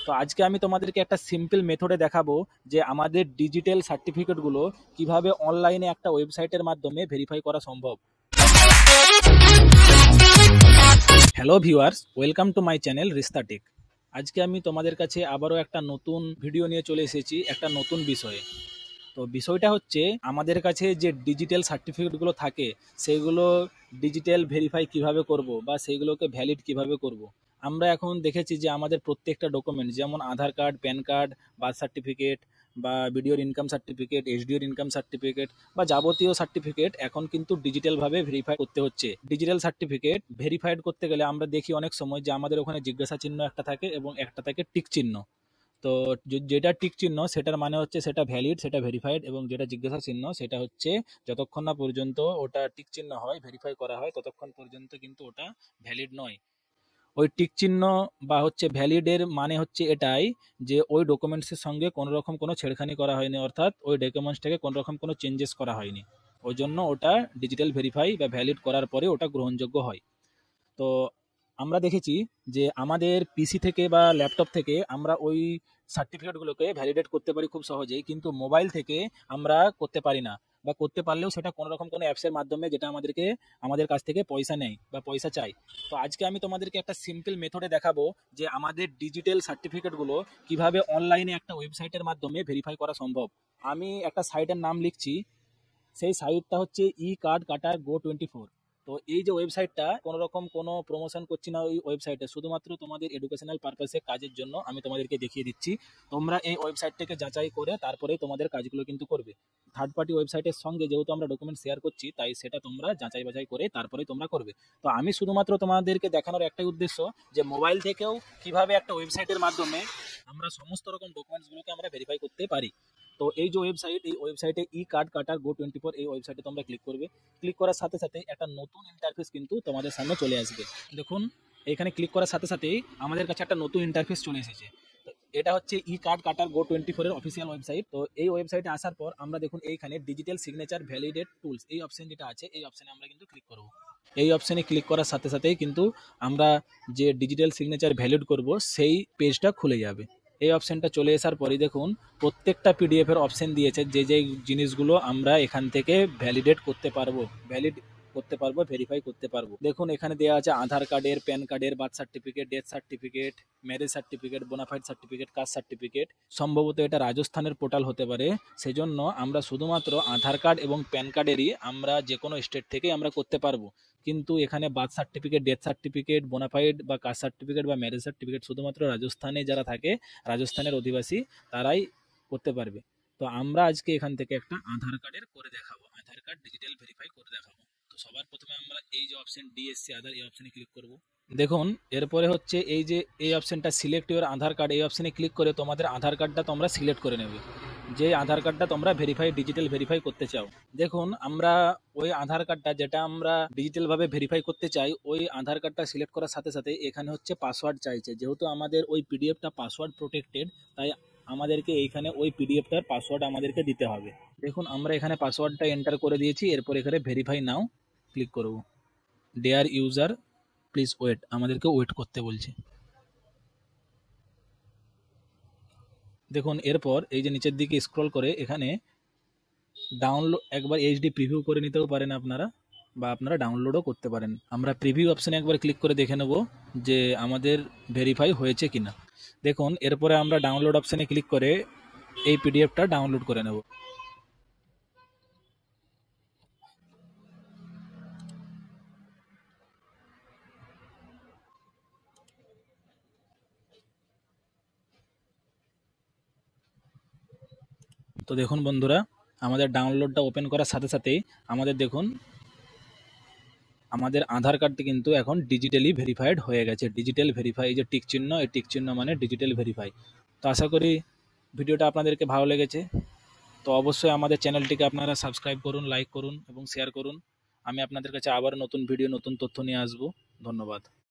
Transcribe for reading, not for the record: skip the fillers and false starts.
তো আজকে আমি তোমাদেরকে একটা সিম্পল মেথডে দেখাবো যে আমাদের ডিজিটাল সার্টিফিকেটগুলো কিভাবে অনলাইনে একটা ওয়েবসাইটের মাধ্যমে ভেরিফাই করা সম্ভব। Hello viewers, welcome to my channel Rista tech. আজকে আমি তোমাদের কাছে আবারও একটা নতুন ভিডিও নিয়ে চলে এসেছি একটা নতুন বিষয়ে। তো বিষয়টা হচ্ছে আমাদের কাছে যে ডিজিটাল সার্টিফিকেটগুলো থাকে সেগুলো ডিজিটাল ভেরিফাই কিভাবে করব বা সেইগুলোকে ভ্যালিড কিভাবে করব। আমরা এখন দেখেছি যে আমাদের প্রত্যেকটা ডকুমেন্ট যেমন Aadhaar card, PAN card, birth certificate বা বিডিওর ইনকাম সার্টিফিকেট, এসডিওর ইনকাম সার্টিফিকেট বা যাবতীয় সার্টিফিকেট এখন কিন্তু ডিজিটালভাবে ভেরিফাই করতে হচ্ছে। ডিজিটাল সার্টিফিকেট ভেরিফাইড করতে গেলে আমরা দেখি অনেক সময় যে আমাদের ওখানে জিজ্ঞাসা চিহ্ন একটা থাকে এবং একটা থাকে টিক চিহ্ন। তো যেটা টিক চিহ্ন সেটার মানে হচ্ছে সেটা ভ্যালিড, সেটা ভেরিফাইড, এবং যেটা জিজ্ঞাসা চিহ্ন সেটা হচ্ছে যতক্ষণ না পর্যন্ত ওটা টিক চিহ্ন হয়, ভেরিফাই করা হয়, ততক্ষণ পর্যন্ত কিন্তু ওটা ভ্যালিড নয়। ওই টিক চিহ্ন বা হচ্ছে ভ্যালিডের মানে হচ্ছে এটাই যে ওই ডকুমেন্টসের সঙ্গে কোনো রকম কোনো ছেড়খানি করা হয়নি, অর্থাৎ ওই ডকুমেন্টসটাকে কোনো রকম কোনো চেঞ্জেস করা হয়নি। ওই জন্য ওটা ডিজিটাল ভেরিফাই বা ভ্যালিড করার পরে ওটা গ্রহণযোগ্য হয়। তো আমরা দেখেছি যে আমাদের পিসি থেকে বা ল্যাপটপ থেকে আমরা ওই সার্টিফিকেটগুলোকে ভ্যালিডেট করতে পারি খুব সহজেই, কিন্তু মোবাইল থেকে আমরা করতে পারি না, বা করতে পারলেও সেটা কোনো রকম কোনো অ্যাপসের মাধ্যমে যেটা আমাদের কাছ থেকে পয়সা নেয় বা পয়সা চাই। তো আজকে আমি তোমাদেরকে একটা সিম্পল মেথডে দেখাবো যে আমাদের ডিজিটাল সার্টিফিকেটগুলো কিভাবে অনলাইনে একটা ওয়েবসাইটের মাধ্যমে ভেরিফাই করা সম্ভব। আমি একটা সাইটের নাম লিখছি, সেই সাইটটা হচ্ছে ই কার্ড কাটার Go24। তো এই যে ওয়েবসাইটটা কোনো রকম কোনো প্রমোশন করছি না ওই ওয়েবসাইটে, শুধুমাত্র তোমাদের এডুকেশনাল পারপাসে কাজের জন্য আমি তোমাদেরকে দেখিয়ে দিচ্ছি। তোমরা এই ওয়েবসাইটটাকে যাচাই করে তারপরেই তোমাদের কাজগুলো কিন্তু করবে। থার্ড পার্টি ওয়েবসাইটের সঙ্গে যেহেতু আমরা ডকুমেন্ট শেয়ার করছি, তাই সেটা তোমরা যাচাই বাছাই করে তারপরেই তোমরা করবে। তো আমি শুধুমাত্র তোমাদেরকে দেখানোর একটাই উদ্দেশ্য যে মোবাইল থেকেও কিভাবে একটা ওয়েবসাইটের মাধ্যমে আমরা সমস্ত রকম ডকুমেন্টসগুলোকে আমরা ভেরিফাই করতে পারি। তো এই যে ওয়েবসাইট, এই ওয়েবসাইটে ই কার্ড কাটার Go24 এই ওয়েবসাইটে তোমরা ক্লিক করবে। ক্লিক করার সাথে সাথে একটা নতুন ইন্টারফেস কিন্তু তোমাদের সামনে চলে আসবে। দেখুন, এখানে ক্লিক করার সাথে সাথেই আমাদের কাছে একটা নতুন ইন্টারফেস চলে এসেছে। তো এটা হচ্ছে ই কার্ড কাটার Go24 এর অফিসিয়াল ওয়েবসাইট। তো এই ওয়েবসাইটে আসার পর আমরা দেখুন এইখানে ডিজিটাল সিগনেচার ভ্যালিডেট টুলস এই অপশন যেটা আছে, এই অপশনে আমরা কিন্তু ক্লিক করব। এই অপশনে ক্লিক করার সাথে সাথেই কিন্তু আমরা যে ডিজিটাল সিগনেচার ভ্যালিড করব সেই পেজটা খুলে যাবে। এই অপশনটা চলে আসার পরে দেখুন প্রত্যেকটা পিডিএফ এর অপশন দিয়েছে যে যে জিনিসগুলো আমরা এখান থেকে ভ্যালিডেট করতে পারবো, ভেরিফাই করতে পারবো। দেখুন এখানে দেওয়া আছে আধার কার্ডের, প্যান কার্ডের, birth certificate, death certificate, marriage certificate, bonafide certificate, caste certificate. সম্ভবত এটা রাজস্থানের পোর্টাল হতে পারে, সেজন্য আমরা শুধুমাত্র আধার কার্ড এবং প্যান কার্ডেরই আমরা যে কোনো স্টেট থেকেই আমরা করতে পারবো। কিন্তু এখানে birth certificate, death certificate, bona fide বা কাস্ট সার্টিফিকেট বা ম্যারেজ সার্টিফিকেট শুধুমাত্র রাজস্থানে যারা থাকে, রাজস্থানের অধিবাসী, তারাই করতে পারবে। তো আমরা আজকে এখান থেকে একটা আধার কার্ডের করে দেখাবো, আধার কার্ড ডিজিটাল ভেরিফাই করে দেখাবো। তো সবার প্রথমে আমরা এই যে অপশন ডিএসসি আধার, এই অপশনে ক্লিক করব। দেখুন এরপরে হচ্ছে এই যে এই অপশনটা সিলেক্ট ইউর আধার কার্ড, এই অপশনে ক্লিক করে তোমাদের আধার কার্ডটা তোমরা সিলেক্ট করে নেবে, যে আধার কার্ডটা তোমরা ডিজিটাল ভেরিফাই করতে চাও। দেখুন আমরা ওই আধার কার্ডটা যেটা আমরা ডিজিটাল ভাবে ভেরিফাই করতে চাই, ওই আধার কার্ডটা সিলেক্ট করার সাথে সাথে এখানে হচ্ছে পাসওয়ার্ড চাইছে। যেহেতু আমাদের ওই পিডিএফটা পাসওয়ার্ড প্রোটেক্টেড, তাই আমাদেরকে এইখানে ওই পিডিএফটার পাসওয়ার্ড আমাদেরকে দিতে হবে। দেখুন আমরা এখানে পাসওয়ার্ডটা এন্টার করে দিয়েছি। এরপর এখানে ভেরিফাই নাও ক্লিক করব। ডিয়ার ইউজার প্লিজ ওয়েট, আমাদেরকে ওয়েট করতে বলছে। দেখুন এরপর এই যে নিচের দিকে স্ক্রল করে এখানে ডাউনলোড, একবার এইচডি প্রিভিউ করে নিতেও পারেন আপনারা, বা আপনারা ডাউনলোডও করতে পারেন। আমরা প্রিভিউ অপশানে একবার ক্লিক করে দেখে নেব যে আমাদের ভেরিফাই হয়েছে কিনা। দেখুন এরপরে আমরা ডাউনলোড অপশানে ক্লিক করে এই পিডিএফটা ডাউনলোড করে নেব। তো দেখুন বন্ধুরা, আমাদের ডাউনলোডটা ওপেন করার সাথে সাথেই আমাদের দেখুন আমাদের আধার কার্ডটি কিন্তু এখন ডিজিটালি ভেরিফাইড হয়ে গেছে। ডিজিটাল ভেরিফাই, এই যে টিক চিহ্ন, এই টিক চিহ্ন মানে ডিজিটাল ভেরিফাই। তো আশা করি ভিডিওটা আপনাদেরকে ভালো লেগেছে। তো অবশ্যই আমাদের চ্যানেলটিকে আপনারা সাবস্ক্রাইব করুন, লাইক করুন এবং শেয়ার করুন। আমি আপনাদের কাছে আবার নতুন ভিডিও, নতুন তথ্য নিয়ে আসবো। ধন্যবাদ।